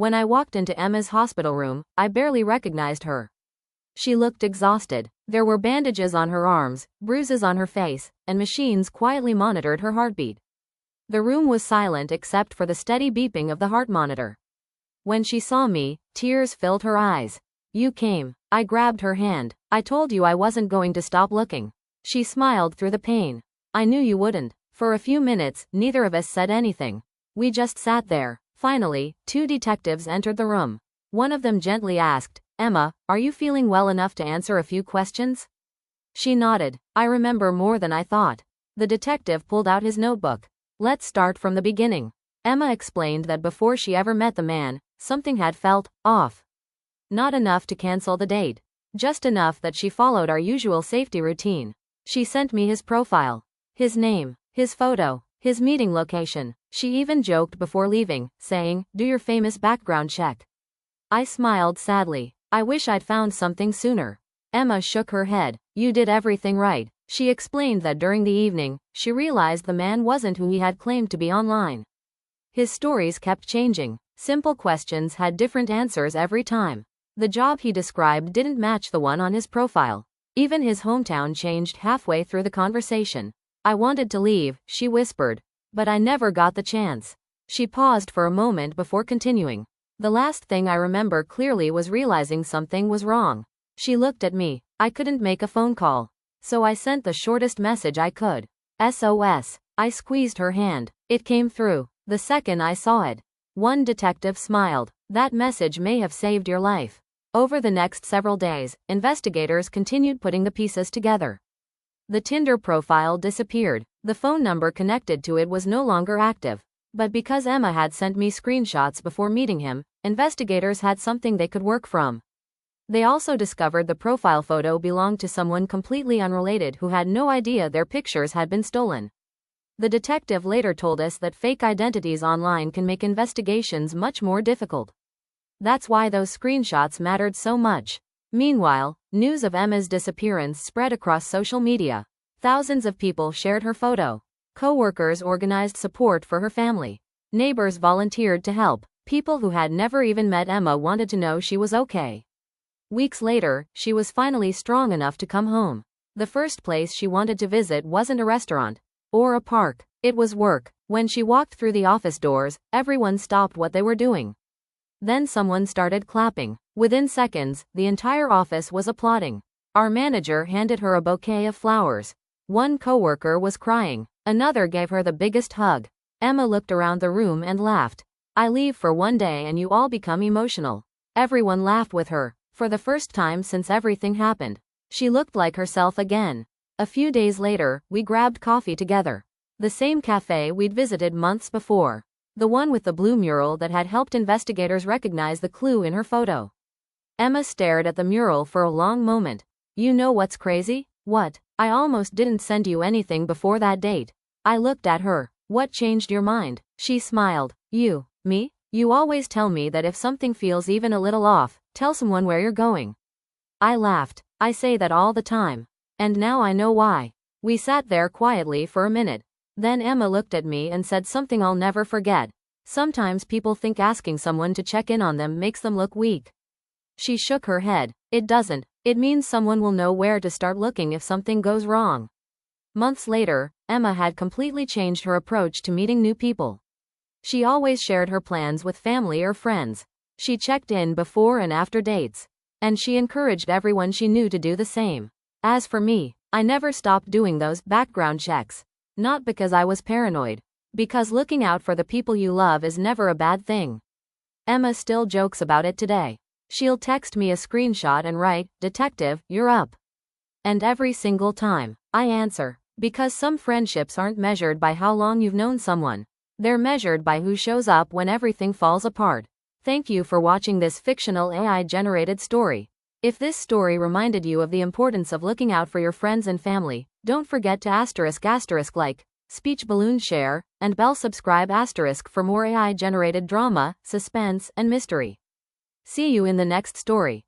When I walked into Emma's hospital room, I barely recognized her. She looked exhausted. There were bandages on her arms, bruises on her face, and machines quietly monitored her heartbeat. The room was silent except for the steady beeping of the heart monitor. When she saw me, tears filled her eyes. "You came." I grabbed her hand. "I told you I wasn't going to stop looking." She smiled through the pain. "I knew you wouldn't." For a few minutes, neither of us said anything. We just sat there. Finally, two detectives entered the room. One of them gently asked, "Emma, are you feeling well enough to answer a few questions?" She nodded. "I remember more than I thought." The detective pulled out his notebook. "Let's start from the beginning." Emma explained that before she ever met the man, something had felt off. Not enough to cancel the date. Just enough that she followed our usual safety routine. She sent me his profile. His name. His photo. His meeting location. She even joked before leaving, saying, "Do your famous background check." I smiled sadly. I wish I'd found something sooner. Emma shook her head. "You did everything right." She explained that during the evening, she realized the man wasn't who he had claimed to be online. His stories kept changing. Simple questions had different answers every time. The job he described didn't match the one on his profile. Even his hometown changed halfway through the conversation. "I wanted to leave," she whispered. "But I never got the chance." She paused for a moment before continuing. "The last thing I remember clearly was realizing something was wrong." She looked at me. "I couldn't make a phone call. So I sent the shortest message I could. SOS. I squeezed her hand. It came through. The second I saw it. One detective smiled. "That message may have saved your life." Over the next several days, investigators continued putting the pieces together. The Tinder profile disappeared. The phone number connected to it was no longer active. But because Emma had sent me screenshots before meeting him, investigators had something they could work from. They also discovered the profile photo belonged to someone completely unrelated who had no idea their pictures had been stolen. The detective later told us that fake identities online can make investigations much more difficult. That's why those screenshots mattered so much. Meanwhile, news of Emma's disappearance spread across social media. Thousands of people shared her photo. Co-workers organized support for her family. Neighbors volunteered to help. People who had never even met Emma wanted to know she was okay. Weeks later, she was finally strong enough to come home. The first place she wanted to visit wasn't a restaurant or a park. It was work. When she walked through the office doors, everyone stopped what they were doing. Then someone started clapping. Within seconds, the entire office was applauding. Our manager handed her a bouquet of flowers. One coworker was crying. Another gave her the biggest hug. Emma looked around the room and laughed. "I leave for one day and you all become emotional." Everyone laughed with her. For the first time since everything happened, she looked like herself again. A few days later, we grabbed coffee together. The same cafe we'd visited months before. The one with the blue mural that had helped investigators recognize the clue in her photo. Emma stared at the mural for a long moment. "You know what's crazy?" "What?" "I almost didn't send you anything before that date." I looked at her. "What changed your mind?" She smiled. "You." "Me? You always tell me that if something feels even a little off, tell someone where you're going." I laughed. "I say that all the time. And now I know why." We sat there quietly for a minute. Then Emma looked at me and said something I'll never forget. "Sometimes people think asking someone to check in on them makes them look weak." She shook her head. "It doesn't. It means someone will know where to start looking if something goes wrong." Months later, Emma had completely changed her approach to meeting new people. She always shared her plans with family or friends. She checked in before and after dates. And she encouraged everyone she knew to do the same. As for me, I never stopped doing those background checks. Not because I was paranoid. Because looking out for the people you love is never a bad thing. Emma still jokes about it today. She'll text me a screenshot and write, "Detective, you're up." And every single time, I answer. Because some friendships aren't measured by how long you've known someone. They're measured by who shows up when everything falls apart. Thank you for watching this fictional AI-generated story. If this story reminded you of the importance of looking out for your friends and family, don't forget to *** like, speech balloon share, and bell subscribe * for more AI-generated drama, suspense, and mystery. See you in the next story.